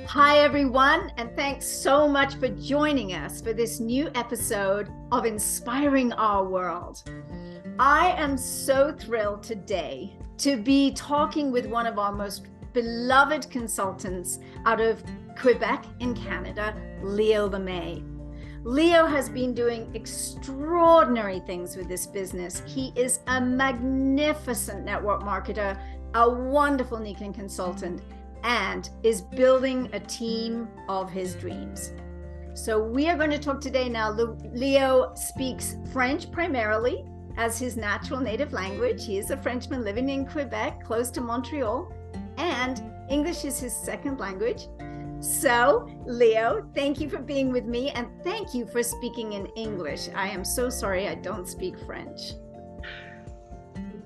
Hi, everyone, and thanks so much for joining us for this new episode of Inspiring Our World. I am so thrilled today to be talking with one of our most beloved consultants out of Quebec in Canada, Léo Lemay. Léo has been doing extraordinary things with this business. He is a magnificent network marketer, a wonderful Nikken consultant, and is building a team of his dreams. So we are going to talk today now. Léo speaks French primarily as his natural native language. He is a Frenchman living in Quebec, close to Montreal, and English is his second language. So, Léo, thank you for being with me, and thank you for speaking in English. I am so sorry I don't speak French.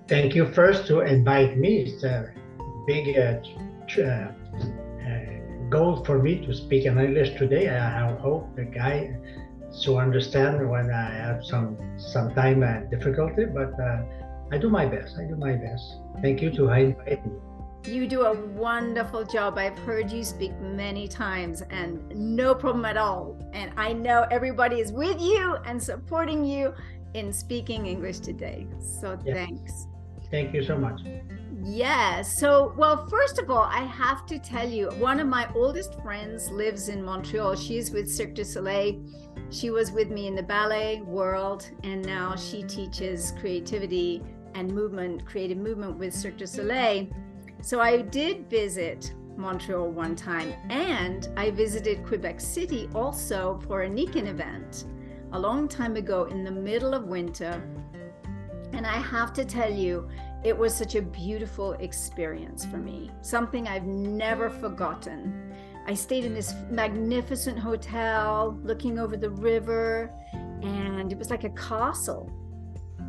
Thank you first to invite me. It's a big goal for me to speak in English today. I hope the guy to understand when I have some time difficulty, but I do my best. Thank you to invite me. You do a wonderful job. I've heard you speak many times and no problem at all. And I know everybody is with you and supporting you in speaking English today. So Yes. Thanks. Thank you so much. Yes. So, well, first of all, I have to tell you, one of my oldest friends lives in Montreal. She's with Cirque du Soleil. She was with me in the ballet world, and now she teaches creativity and creative movement with Cirque du Soleil. So I did visit Montreal one time, and I visited Quebec City also for a Nikken event a long time ago in the middle of winter. And I have to tell you, it was such a beautiful experience for me, something I've never forgotten. I stayed in this magnificent hotel looking over the river, and it was like a castle.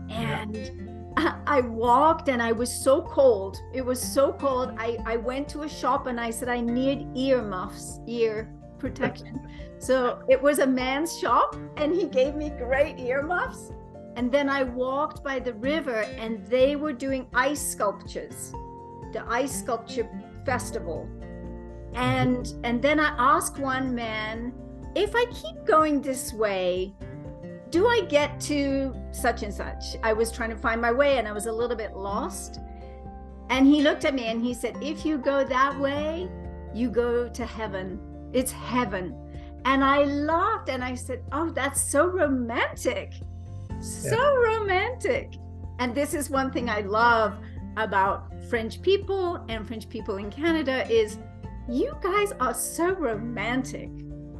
And I walked and I was so cold. It was so cold. I went to a shop and I said, I need ear protection. So it was a man's shop and he gave me great earmuffs. And then I walked by the river and they were doing ice sculptures, the ice sculpture festival. And then I asked one man, if I keep going this way, do I get to such and such? I was trying to find my way and I was a little bit lost. And he looked at me and he said, if you go that way, you go to heaven. It's heaven. And I laughed and I said, oh, that's so romantic. So romantic. And this is one thing I love about French people and French people in Canada is you guys are so romantic.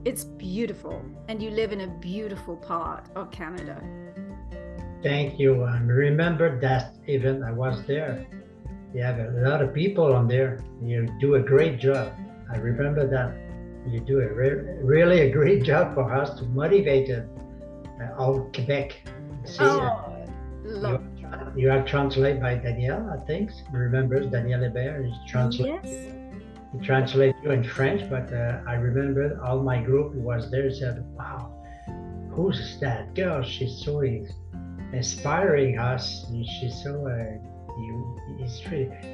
It's beautiful, and you live in a beautiful part of Canada. Thank you. Remember that event, I was there. You have a lot of people on there. You do a great job. I remember that. You do really a great job for us to motivate all Quebec. See, you are translated by Danielle, I think. Remember Danielle Lebert is translated. Yes. He translated you in French, but I remember all my group was there and said, wow, who's that girl? She's so inspiring us. She's so,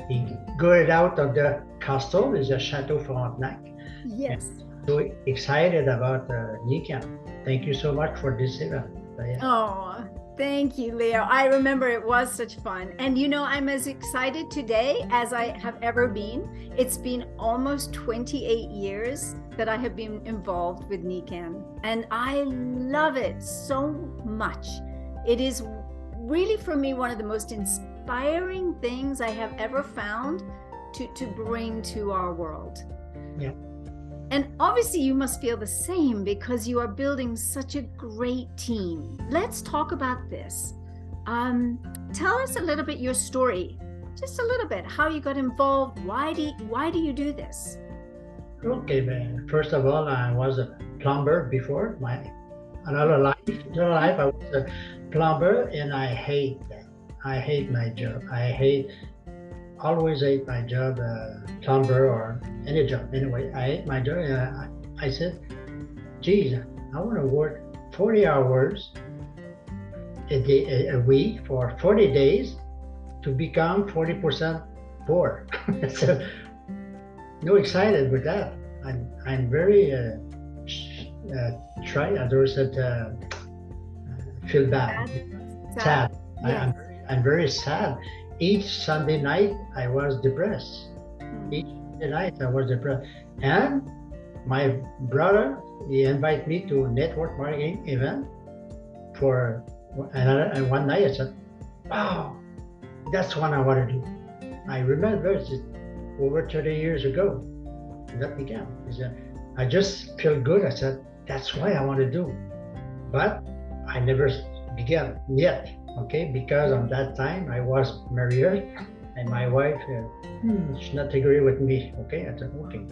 he got it out of the castle, is a Chateau Frontenac. Yes. So excited about Nikken. Thank you so much for this event. Oh, thank you, Léo. I remember it was such fun. And you know, I'm as excited today as I have ever been. It's been almost 28 years that I have been involved with Nikken, and I love it so much. It is really, for me, one of the most inspiring things I have ever found to bring to our world. Yeah. And obviously you must feel the same because you are building such a great team. Let's talk about this. Tell us a little bit your story, just a little bit, how you got involved. Why do you do this? Okay, man. First of all, I was a plumber before another life. I was a plumber, and I hate that. I hate my job. Always hate my job, plumber or any job. Anyway, I hate my job. I said, geez, I want to work 40 hours a week for 40 days to become 40% poor. So, no excited with that. I'm very feel bad, sad. Yes. I'm very sad. Each Sunday night I was depressed. Each Sunday night I was depressed, and my brother, he invited me to a network marketing event for another, and one night I said, wow, that's what I want to do. I remember it's over 30 years ago that began. I just feel good. I said, that's what I want to do. But I never began yet, okay? Because at that time I was married and my wife, she not agree with me, okay? I said, okay.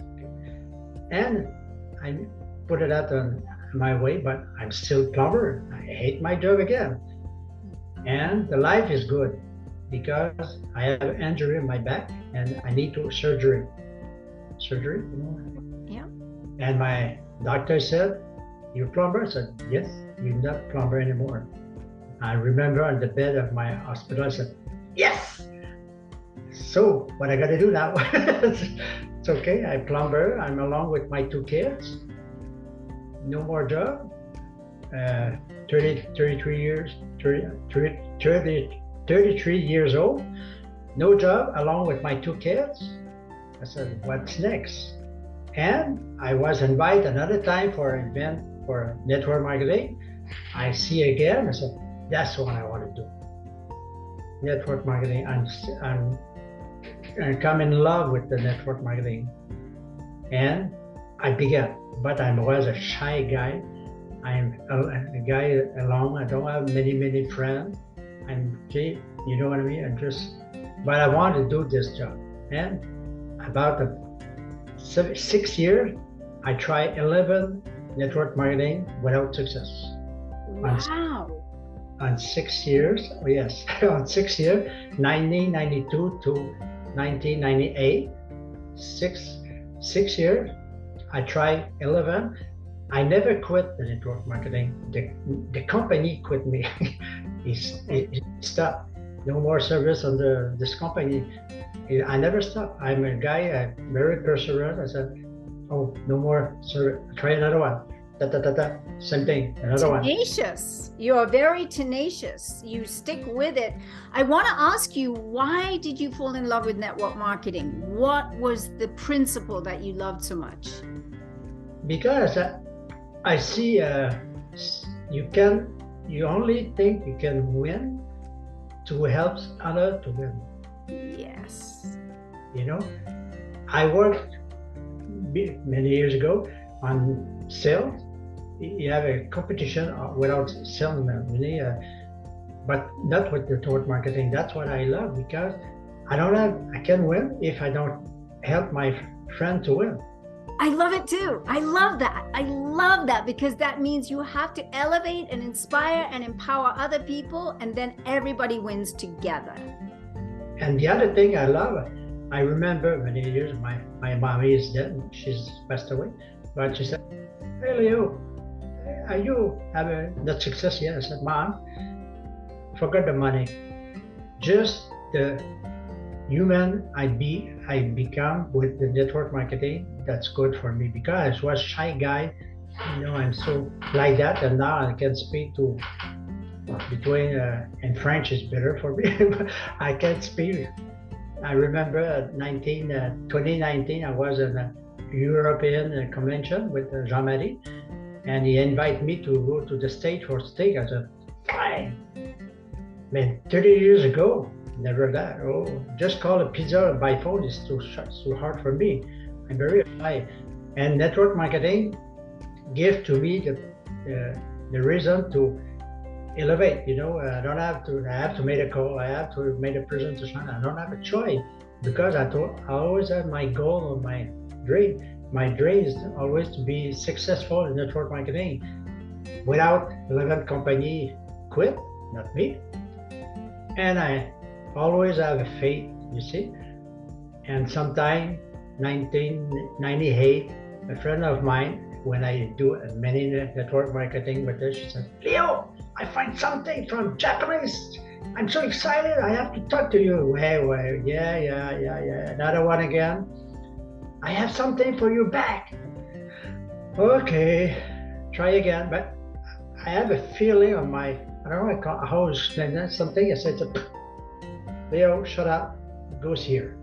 And I put it out on my way, but I'm still plumber. I hate my job again. And the life is good because I have an injury in my back and I need to surgery. Surgery, you know? Yeah. And my doctor said, you're plumber? I said, yes, you're not plumber anymore. I remember on the bed of my hospital, I said, yes! So what I gotta do now? It's okay, I plumber, I'm along with my 2 kids. No more job. 33 years old, no job, along with my 2 kids. I said, what's next? And I was invited another time for an event for network marketing. I see again, I said, that's what I want to do. Network marketing, I come in love with the network marketing. And I began, but I was a shy guy. I'm a guy alone. I don't have many friends. You know what I mean? But I want to do this job. And about 6 years, I tried 11 network marketing without success. Wow. On 6 years, yes, on 6 years, 1992 to 1998, six years, I tried 11. I never quit the network marketing. The company quit me. It stopped. No more service under this company. I never stopped. I'm a guy, very perseverant. I said, oh, no more service. Try another one. Same thing, another one. Tenacious. You are very tenacious. You stick with it. I want to ask you, why did you fall in love with network marketing? What was the principle that you loved so much? Because I see you only think you can win to help others to win. Yes. You know, I worked many years ago on sales. You have a competition without salesmen, really, but not with the network marketing. That's what I love because I can win if I don't help my friend to win. I love it too. I love that. I love that because that means you have to elevate and inspire and empower other people, and then everybody wins together. And the other thing I love, I remember many years, my mommy is dead, she's passed away, but she said, hey Leo, are you having that success yet? I said, Mom, forget the money. Just the human I become with the network marketing, that's good for me because I was a shy guy, you know, I'm so like that, and now I can speak to between and French is better for me. I can't speak. I remember 2019 I was in a European convention with Jean-Marie, and he invited me to go to the States for steak. I said, fine. Man, 30 years ago, never that. Oh, just call a pizza by phone is too hard for me. I'm very shy. And network marketing give to me the reason to elevate. You know, I have to make a call. I have to make a presentation. I don't have a choice because I always have my goal or my dream. My dream is always to be successful in network marketing. Without 11 company quit, not me. And I always have a faith, you see. And sometime 1998, a friend of mine, when I do many network marketing with her, she said, Leo, I find something from Japanese. I'm so excited. I have to talk to you. Yeah. Another one again. I have something for you back. Okay, try again. But I have a feeling on my, I don't know how to explain that. Something I said, Leo, shut up, goes here.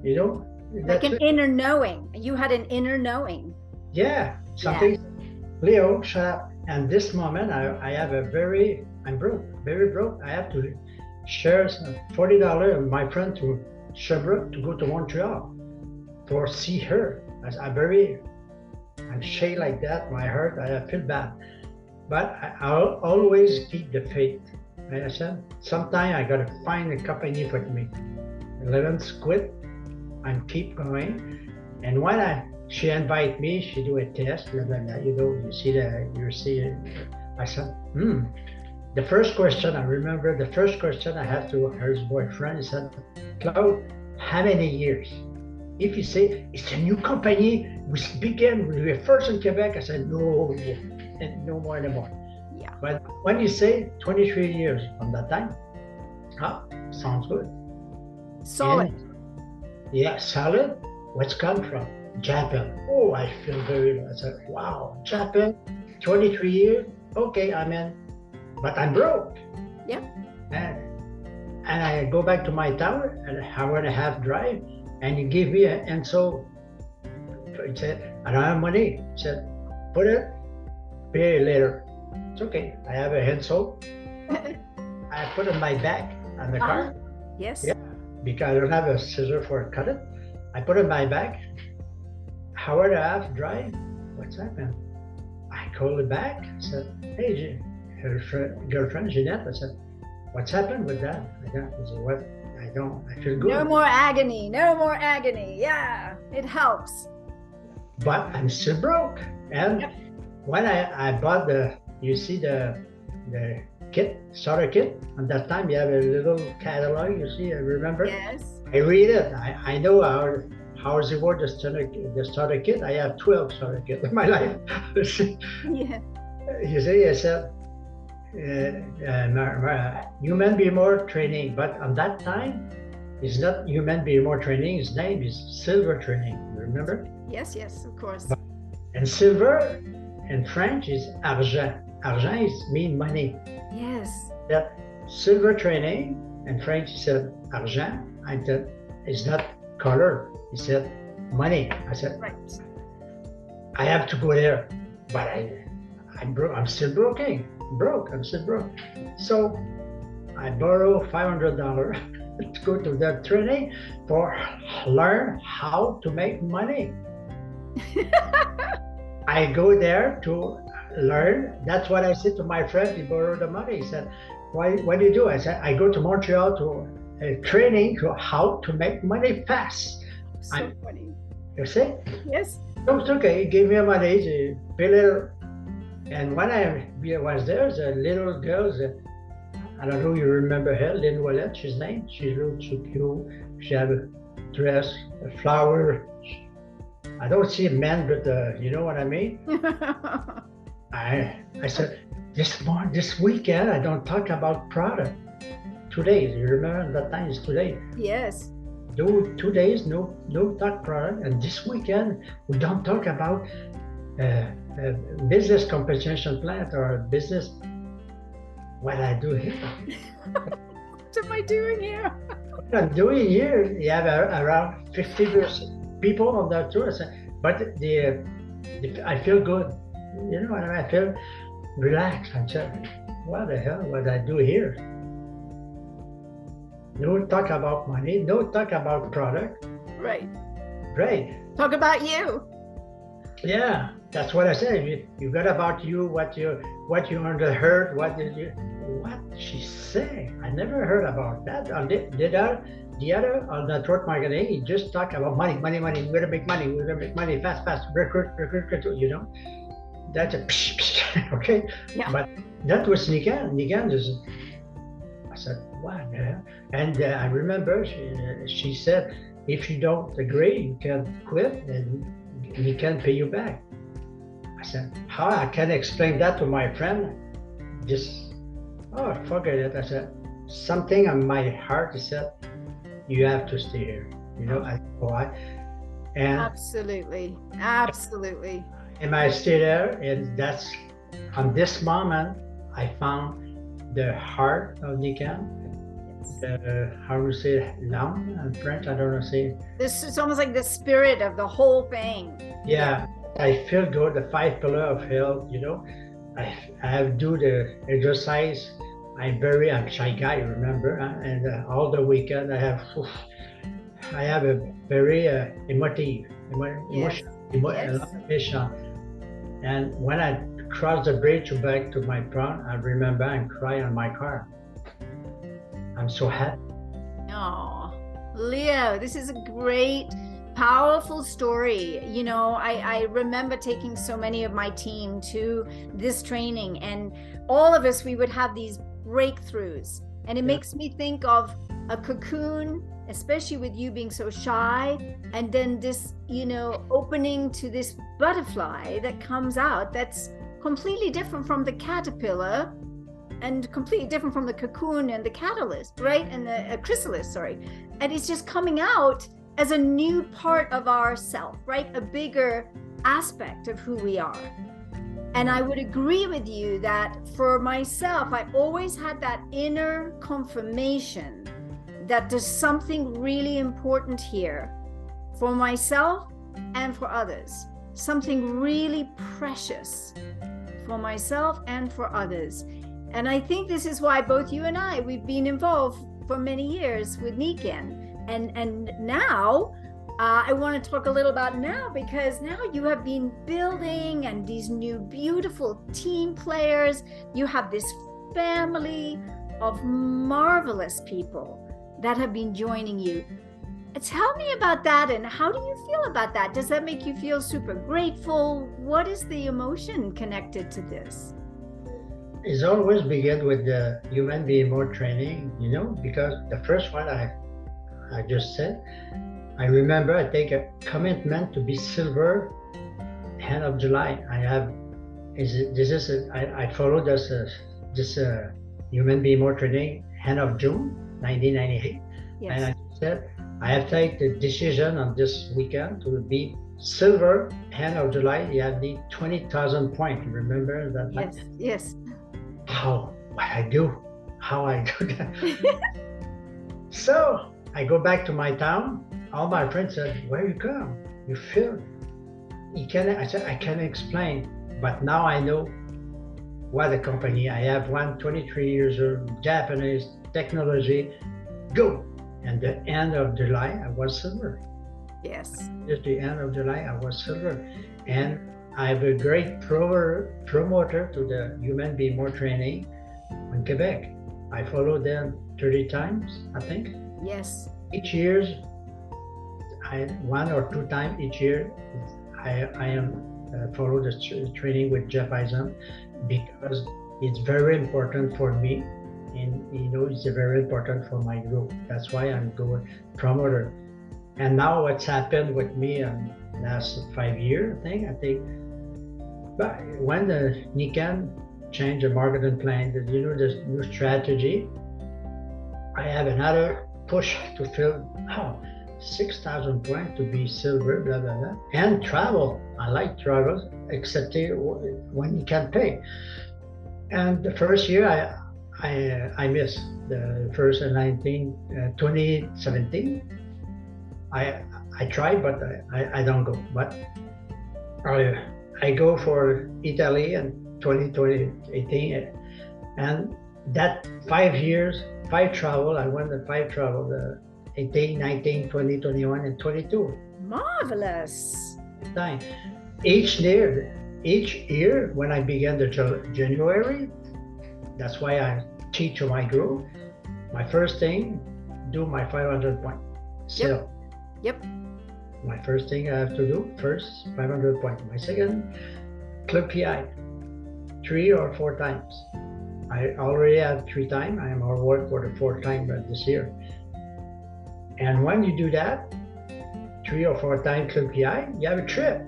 You know? Like That's an it. inner knowing. You had an inner knowing. Yeah, something. Leo, shut up. And this moment, I have I'm broke, very broke. I have to share $40 with my friend to Sherbrooke to go to Montreal for see her. I'm shake like that, my heart, I feel bad. But I'll always keep the faith. I understand? Sometimes I gotta find a company for me. 11th quit and keep going. And when she invite me, she do a test, blah, blah, blah. You see I said, The first question, I remember the first question I had to her boyfriend, he said, Claude, how many years? If you say it's a new company, we we're first in Quebec, I said, no, no more anymore. Yeah. But when you say 23 years from that time, sounds good. Solid. Yeah, solid. What's come from? Japan. Oh, I feel very, I said, wow, Japan, 23 years. Okay, I'm in, but I'm broke. Yeah. And I go back to my town, an hour and a half drive, and he gave me and so he said, I don't have money. He said, put it, pay later. It's okay. I have a handsaw. I put it in my bag on the car. Yes. Yeah, because I don't have a scissor for cut it. I put it in my bag. Hour and a half drive. What's happened? I called it back. I said, hey, her girlfriend Jeanette. I said, what's happened with that? I said, what? I feel good. No more agony. No more agony. Yeah, it helps. But I'm still broke. And when I bought you see the kit, starter kit, at that time you have a little catalog, you see, I remember? Yes. I read it. I know how is it work, the starter kit. I have 12 starter kits in my life. Yeah. You see, I said, human be more training, but on that time, it's not human be more training, his name is silver training, you remember? Yes, of course. And silver in French is argent. Argent mean money. Yes. That silver training in French he said argent. I said it's not color. He said money. I said right. I have to go there, but I'm broke. I'm still broke. I'm still broke. So I borrow $500 to go to that training for learn how to make money. I go there to learn. That's what I said to my friend. He borrowed the money. He said, what do you do? I said, I go to Montreal to training to how to make money fast. So funny. You see? Yes. So it's okay. He gave me money to pay little. And when I was there, the little girl, I don't know if you remember her, Lynn Wallet, she's name. She looked so cute. She had a dress, a flower. I don't see a man, but you know what I mean? I said, this weekend, I don't talk about product. 2 days, you remember that time is 2 days. Yes. 2 days, no talk product. And this weekend, we don't talk about business compensation plan or business. What I do here? What am I doing here? What I'm doing here, you have around 50 people on that tour. But I feel good. You know what I mean? I feel relaxed. I said, what the hell? What I do here? No talk about money. No talk about product. Right. Talk about you. Yeah, that's what I said. You got about you, what you underheard, what she say. I never heard about that. The other on network marketing, he just talk about money. We're gonna make money, fast, recruit, you know. That's a okay. Yeah. But that was Nikken. Nikken just, I said, what the hell? And I remember she said, if you don't agree, you can quit and he can pay you back. I said, how I can explain that to my friend? Forget it. I said, something on my heart, he said, you have to stay here. You know, why? And absolutely. And I stay there, and that's on this moment I found the heart of Nikken. How to say l'âme in French? I don't know. Say this is almost like the spirit of the whole thing. yeah. I feel good. The 5 pillar of health. I have do the exercise. I'm shy guy. Remember, and all the weekend I have a very emotive, Yes. a lot of emotion. And when I cross the bridge back to my town, I remember and cry on my car. I'm so happy. Oh, Leo, this is a great, powerful story. I remember taking so many of my team to this training, and all of us, we would have these breakthroughs. And it makes me think of a cocoon, especially with you being so shy, and then this, opening to this butterfly that comes out that's completely different from the caterpillar and completely different from the cocoon and the catalyst, right? And the chrysalis, sorry. And it's just coming out as a new part of ourself, right? A bigger aspect of who we are. And I would agree with you that for myself, I always had that inner confirmation that there's something really important here for myself and for others, something really precious for myself and for others. And I think this is why both you and I, we've been involved for many years with Nikken. And now, I want to talk a little about now, because now you have been building and these new beautiful team players. You have this family of marvelous people that have been joining you. Tell me about that, and how do you feel about that? Does that make you feel super grateful? What is the emotion connected to this? It's always begin with the human being more training, because the first one I just said, I remember I take a commitment to be silver end of July. I follow this human being more training end of June 1998. Yes. And I said I have taken the decision on this weekend to be silver end of July. You have the 20,000 points. Remember that? Yes. Yes. How I do that. So I go back to my town. All my friends said, "Where you come? You feel?" I said, "I can't explain, but now I know what a company. I have 23 years old, Japanese technology. Go!" And the end of July, I was silver. Yes. Just the end of July, I was silver, and I have a great promoter to the Human Being More training in Quebec. I follow them 30 times, I think. Yes. Each year, one or two times each year, I am follow the training with Jeff Eisen, because it's very important for me, and it's very important for my group. That's why I'm going promoter. And now what's happened with me in the last 5 years, I think. But when the Nikken changed the marketing plan, the new strategy, I have another push to fill 6,000 points to be silver, blah, blah, blah. And travel. I like travel, except when you can pay. And the first year I missed the first 2017. I tried, but I don't go. But I go for Italy in 2018, and that 5 years, 5 travel. I won the 5 travel, the 18, 19, 20, 21, and 22. Marvelous. Time. Each year when I began the January, that's why I teach my group. My first thing, do my 500 point. So, Yep. My first thing I have to do, first 500 points. My second, club PI, 3 or 4 times. I already have 3 times. I am on work for the 4th time this year. And when you do that, 3 or 4 times club PI, you have a trip.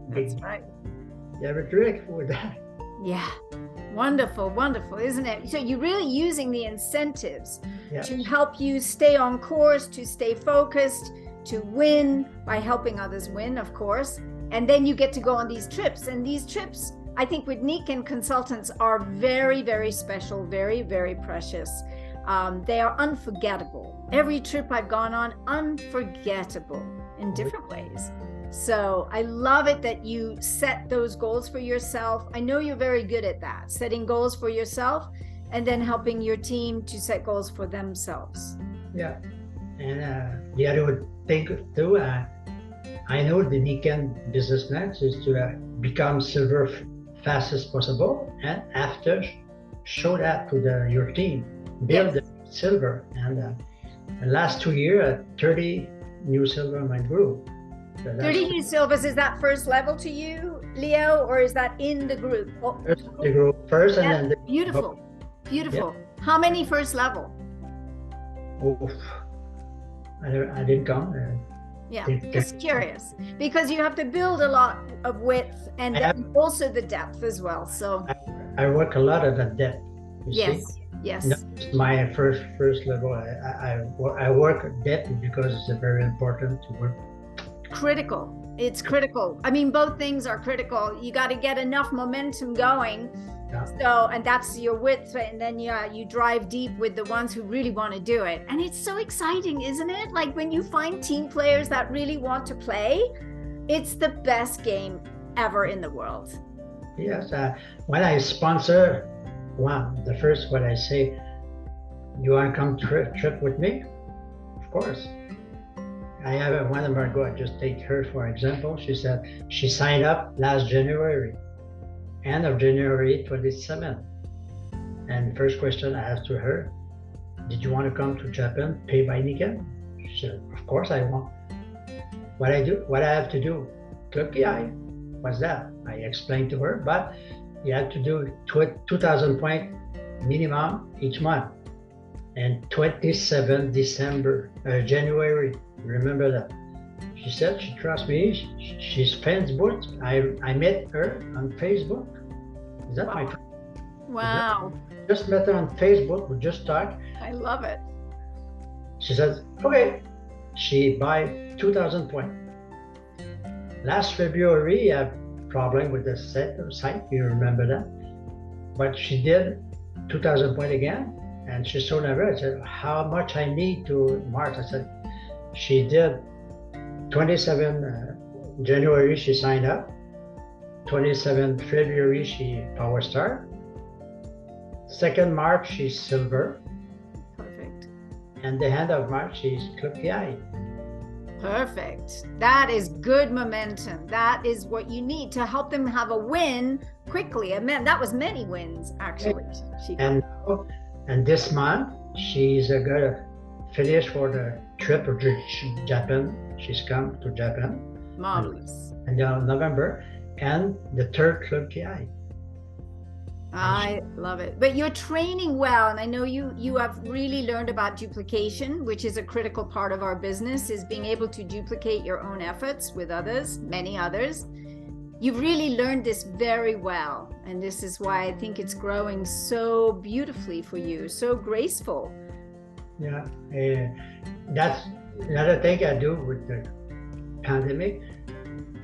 That's right. You have a trip with that. Yeah. Wonderful, wonderful, isn't it? So you're really using the incentives to help you stay on course, to stay focused, to win by helping others win, of course, And then you get to go on these trips. And these trips, I think with Nikken consultants are very, very special, very, very precious. They are unforgettable. Every trip I've gone on, unforgettable in different ways. So I love it that you set those goals for yourself. I know you're very good at that, setting goals for yourself and then helping your team to set goals for themselves. Yeah. And the other thing too, I know the Nikken business plan is to become silver fast as possible, and after show that to your team, build the silver. And the last 2 years, 30 new silver in my group. So 30 new silvers, is that first level to you, Leo, or is that in the group? Oh, the group first, and then beautiful, beautiful. Yeah. How many first level? Oof. I didn't count. Yeah, just curious, because you have to build a lot of width and then also the depth as well. So I work a lot at the depth. Yes, see? Yes. That's my first level. I work depth because it's very important to work. Critical. It's critical. I mean, both things are critical. You got to get enough momentum going. Yeah. So, and that's your width, and then you drive deep with the ones who really want to do it. And it's so exciting, isn't it? Like when you find team players that really want to play, it's the best game ever in the world. Yes. When I sponsor one, the first what I say, you want to come trip with me? Of course. I have one of my girls, I just take her for example. She said she signed up last January. End of January 27th. And first question I asked to her, did you want to come to Japan, pay by Nikken? She said, of course I want. What I have to do? KPI. What's that? I explained to her, but you have to do 2,000 points minimum each month. And 27 January, remember that. She said she trusts me. She's Facebook. I met her on Facebook. Is that my friend? Wow. Just met her on Facebook. We just talked. I love it. She says, okay. She buy 2,000 points. Last February, I had problem with the site. You remember that? But she did 2,000 points again. And she's so nervous. I said, how much I need to March? I said, she did 27 January she signed up. 27 February she Power Star. 2nd March she's Silver. Perfect. And the end of March she's Club PI. Perfect. That is good momentum. That is what you need to help them have a win quickly. And man, that was many wins actually. And this month she's gonna finish for the trip to Japan. She's come to Japan. Marvelous. And November, and the 3rd Club PI. I love it. But you're training well, and I know you have really learned about duplication, which is a critical part of our business, is being able to duplicate your own efforts with others, many others. You've really learned this very well, and this is why I think it's growing so beautifully for you, so graceful. Yeah, that's another thing I do with the pandemic.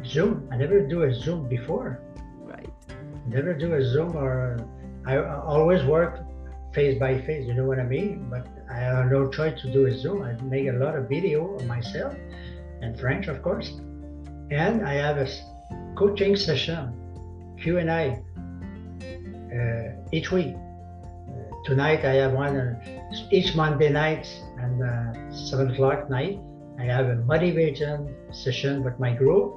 Zoom. I never do a Zoom before. Right. Never do a Zoom, or I always work face by face. You know what I mean? But I have no choice to do a Zoom. I make a lot of video of myself, and French, of course. And I have a coaching session, Q&A, each week. Tonight I have one each Monday night and 7 o'clock night. I have a motivation session with my group,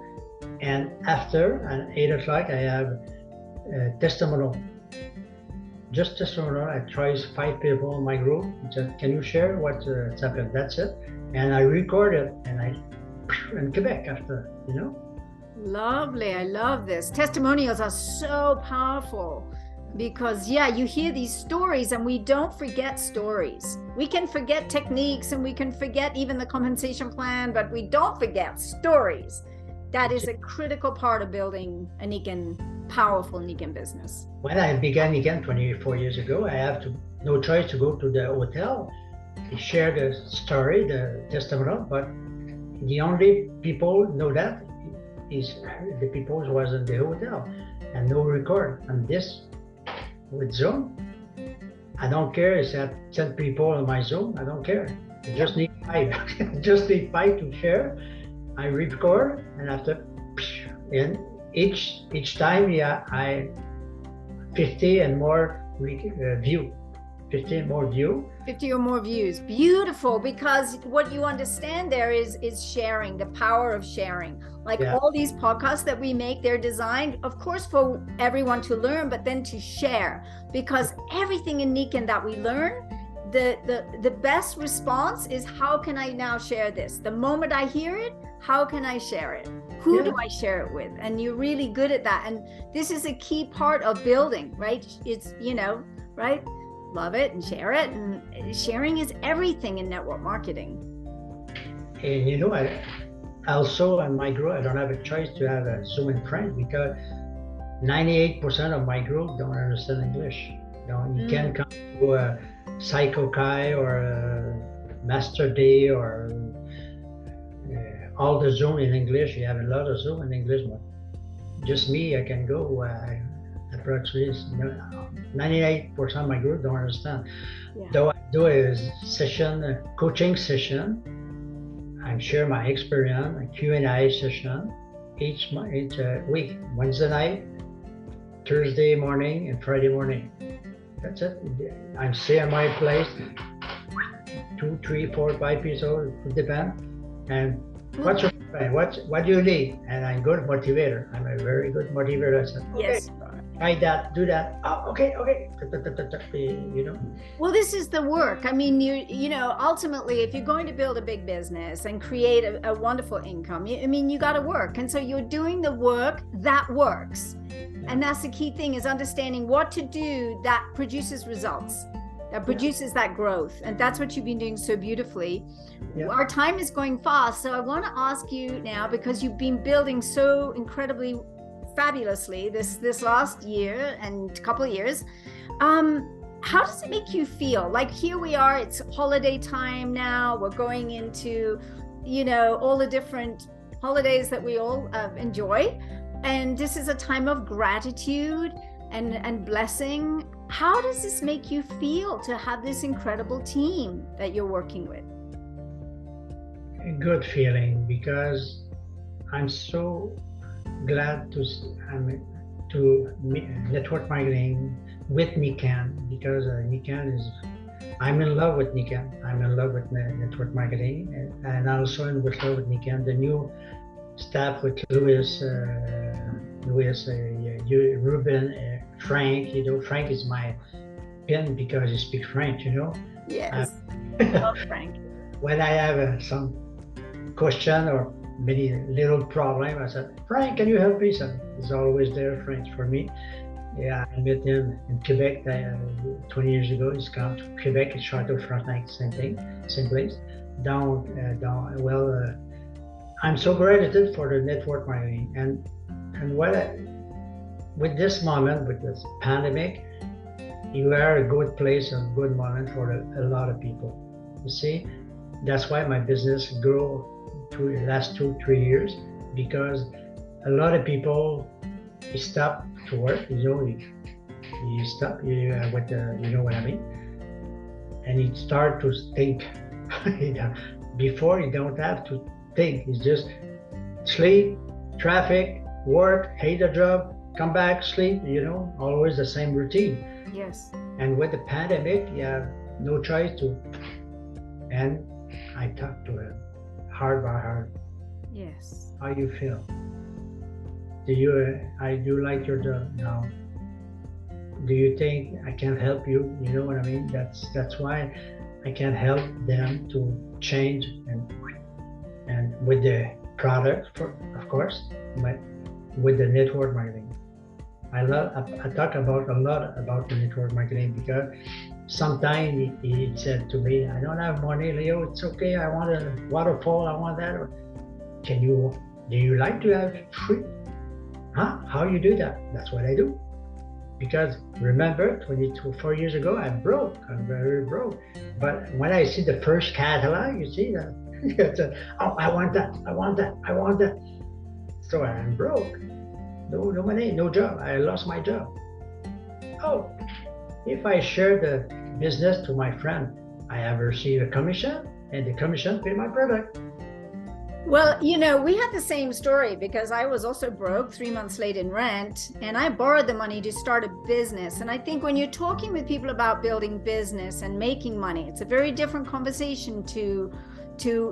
and after at 8 o'clock I have a testimonial. Just testimonial. I try 5 people in my group. Just, can you share what's happened? That's it. And I record it, and I in Quebec after, you know. Lovely. I love this. Testimonials are so powerful. Because you hear these stories, and we don't forget stories. We can forget techniques, and we can forget even the compensation plan, but we don't forget stories. That is a critical part of building a powerful Nikken business. When I began Nikken 24 years ago, I have no choice to go to the hotel, share the story, the testimonial, but the only people know that the people was in the hotel and no record. And this with Zoom, I don't care. It's at 10 people on my Zoom. I don't care. I just need 5. Just need 5 to share. I record, and after, and each time, I 50 and more view. 50 more view. 50 or more views. Beautiful, because what you understand there is sharing, the power of sharing. Like all these podcasts that we make, they're designed, of course, for everyone to learn, but then to share, because everything in Nikken that we learn, the best response is, how can I now share this? The moment I hear it, how can I share it? Who do I share it with? And you're really good at that. And this is a key part of building, right? It's, right? Love it and share it. And sharing is everything in network marketing. And I also in my group, I don't have a choice to have a Zoom in French, because 98% of my group don't understand English. You can't come to a Psycho Kai or a Master Day or all the Zoom in English. You have a lot of Zoom in English, but just me, I can go. Approximately 98% of my group don't understand. Though I do a session, a coaching session, I share my experience, a Q&A session each week, Wednesday night, Thursday morning, and Friday morning. That's it. I'm staying at my place, 2, 3, 4, 5 people, it depends. And what's your plan? What do you need? And I'm a good motivator. I'm a very good motivator. I said, okay. Yes. Try that, do that. Oh, okay. Well, this is the work. I mean, ultimately, if you're going to build a big business and create a wonderful income, you got to work. And so you're doing the work that works. And that's the key thing, is understanding what to do that produces results, that produces that growth. And that's what you've been doing so beautifully. Our time is going fast. So I want to ask you now, because you've been building so incredibly fabulously this last year and couple of years, how does it make you feel? Like, here we are, it's holiday time now, we're going into all the different holidays that we all enjoy, and this is a time of gratitude and blessing. How does this make you feel to have this incredible team that you're working with? A good feeling, because I'm so glad to network marketing with Nikken, because Nikken is, I'm in love with Nikken. I'm in love with network marketing, and also in love with Nikken. The new staff with Louis, Ruben, Frank. Frank is my pin because he speaks French. Yes, love Frank. When I have some question or many little problem, I said, Frank, can you help me? So he's always there, Frank, for me. I met him in Quebec 20 years ago. He's come to Quebec, it's Château Frontenac, same thing, same place. I'm so grateful for the network marketing, and with this moment, with this pandemic, you are a good place, a good moment for a lot of people. You see, that's why my business grew through the last 2-3 years, because a lot of people stop to work. You stop. You know what I mean. And you start to think. Before, you don't have to think. It's just sleep, traffic, work, hate the job, come back, sleep. Always the same routine. Yes. And with the pandemic, you have no choice to. And I talked to him. Heart by heart. Yes. How you feel? Do you like your job now? Do you think I can help you? You know what I mean? That's why I can help them to change and with the product, of course, but with the network marketing. I talk about a lot about the network marketing, because sometimes he said to me, I don't have money, Leo, it's okay, I want a waterfall, I want that. Do you like to have free? How you do that? That's what I do. Because remember, 4 years ago, I'm broke. I'm very broke. But when I see the first catalog, you see that, oh, I want that, I want that, I want that. So I'm broke. No money, no job. I lost my job. Oh, if I share the business to my friend, I have received a commission, and the commission pay my product. Well, you know, we had the same story because I was also broke 3 months late in rent, and I borrowed the money to start a business. And I think when you're talking with people about building business and making money, it's a very different conversation to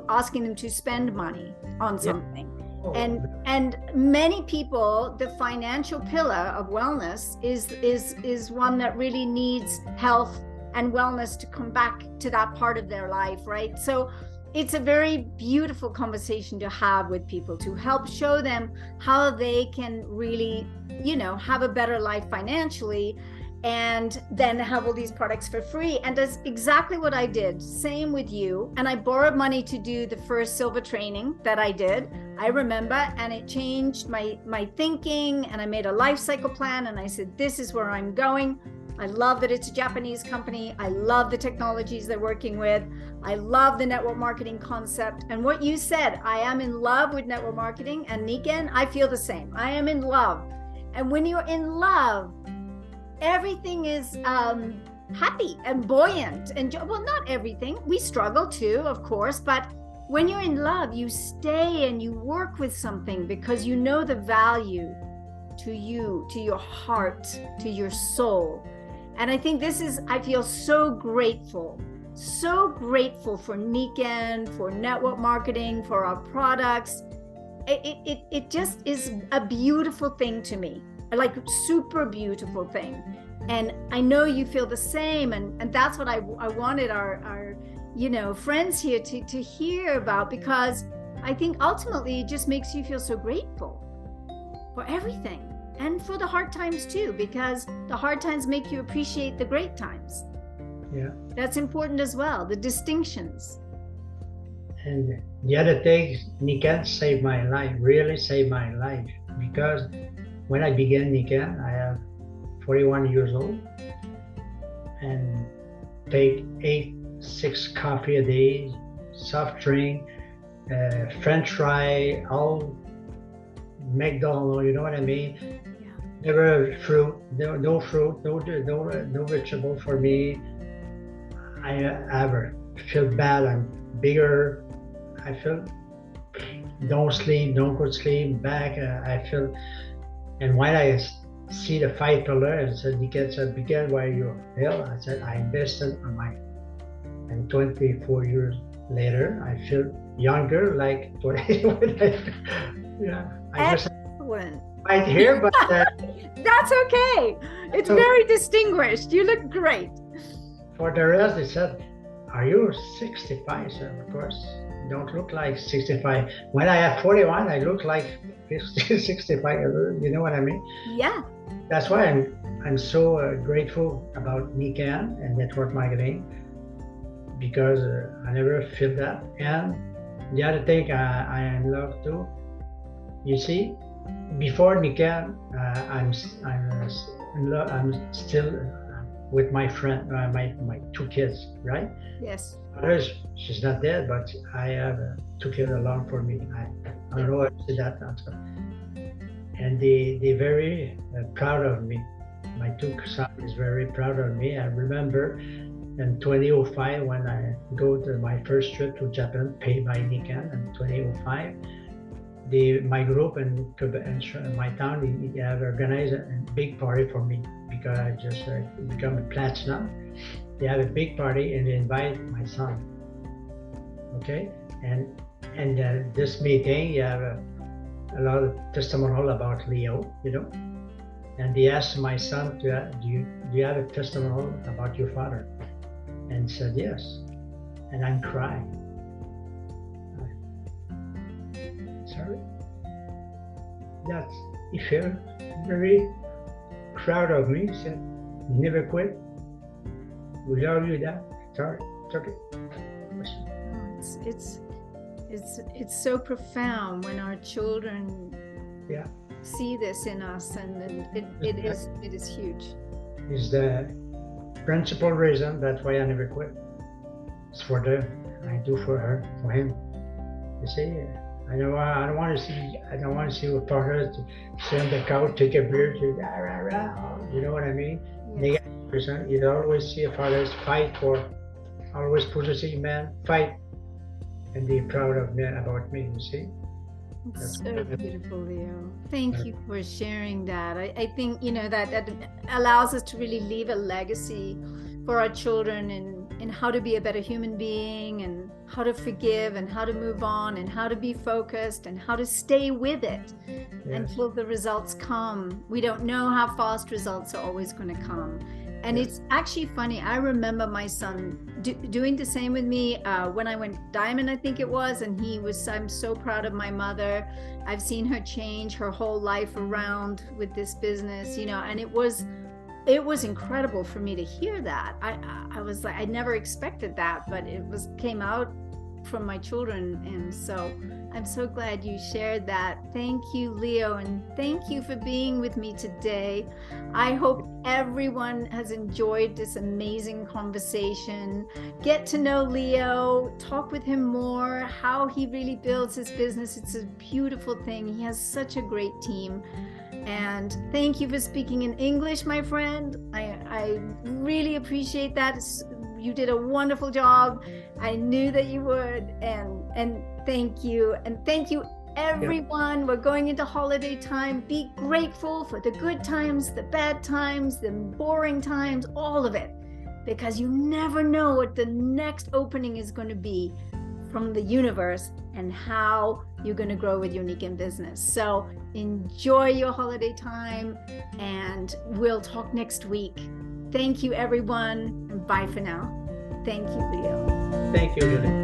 asking them to spend money on something. Oh, And many people, the financial pillar of wellness is one that really needs health and wellness to come back to that part of their life, right? So it's a very beautiful conversation to have with people, to help show them how they can really, you know, have a better life financially, and then have all these products for free. And that's exactly what I did. Same with you. And I borrowed money to do the first silver training that I did. I remember, and it changed my thinking, and I made a life cycle plan, and I said, this is where I'm going. I love that it's a Japanese company. I love the technologies they're working with. I love the network marketing concept. And what you said, I am in love with network marketing, and Nikken, I feel the same. I am in love. And when you're in love, everything is happy and buoyant. And well, not everything. We struggle too, of course, but when you're in love, you stay and you work with something because you know the value to you, to your heart, to your soul. And I think this is, I feel so grateful for Nikken, for network marketing, for our products. It just is a beautiful thing to me, like super beautiful thing. And I know you feel the same. And that's what I wanted our you know, friends here to hear about, because I think ultimately it just makes you feel so grateful for everything. And for the hard times too, because the hard times make you appreciate the great times. Yeah. That's important as well, the distinctions. And the other thing, Nikken saved my life, really saved my life. Because when I began Nikken, I have 41 years old, and take 6 coffee a day, soft drink, French fry, all McDonald's, you know what I mean? Yeah. Never fruit, no fruit, no vegetable for me. I ever feel bad. I'm bigger. I feel don't sleep, don't go to sleep. Back, I feel. And when I see the 5 pillar, and said, "Nikken said, begin where you ill." I said, I invested on my. And 24 years later, I feel younger, like 20. Yeah. I just Excellent. right here, but That's okay. It's very distinguished. You look great. For the rest, they said, "Are you 65?" So of course, don't look like 65. When I had 41, I look like 50, 65. You know what I mean? Yeah. That's why I'm so grateful about Nikken and network marketing, because I never feel that. And the other thing I am in love too. You see, before Nikken, I'm still with my friend, my 2 kids, right? Yes. Others, she's not dead, but I have 2 kids along for me. I don't know if I say that answer. And they very proud of me. My 2 sons is very proud of me. I remember in 2005 when I go to my first trip to Japan, paid by Nikken in 2005. My group and my town, they have organized a big party for me because I just become a platinum. They have a big party and they invite my son. Okay, and this meeting, you have a lot of testimonial about Leo, you know, and they asked my son, do you have a testimonial about your father? And said yes, and I'm crying. Sorry. That's, he felt very proud of me. He said, never quit. We love you, Dad. Sorry, it's okay. It's so profound when our children see this in us, and it is huge. It's the principal reason. That's why I never quit. It's for them. I do for her, for him. You see, I don't want to see. I don't want to see what partners sit on the couch, take a beer, to rah, rah, rah. You know what I mean? Yes. Negative person. You always see fathers fight for. Always push to see men fight and be proud of men about me. You see? It's That's so beautiful, Leo. Thank you for sharing that. I think, that allows us to really leave a legacy for our children and how to be a better human being and how to forgive and how to move on and how to be focused and how to stay with it until the results come. We don't know how fast results are always going to come. And it's actually funny. I remember my son doing the same with me when I went diamond, I think it was. And I'm so proud of my mother. I've seen her change her whole life around with this business, and it was incredible for me to hear that. I was like, I never expected that, but came out from my children. And so I'm so glad you shared that. Thank you, Leo, and thank you for being with me today. I hope everyone has enjoyed this amazing conversation. Get to know Leo, talk with him more, how he really builds his business. It's a beautiful thing. He has such a great team. And thank you for speaking in English, my friend. I really appreciate that. You did a wonderful job. I knew that you would. And thank you. And thank you, everyone. We're going into holiday time. Be grateful for the good times, the bad times, the boring times, all of it. Because you never know what the next opening is going to be from the universe and how you're going to grow with your Nikken business. So enjoy your holiday time and we'll talk next week. Thank you, everyone, and bye for now. Thank you, Leo. Thank you, Julie.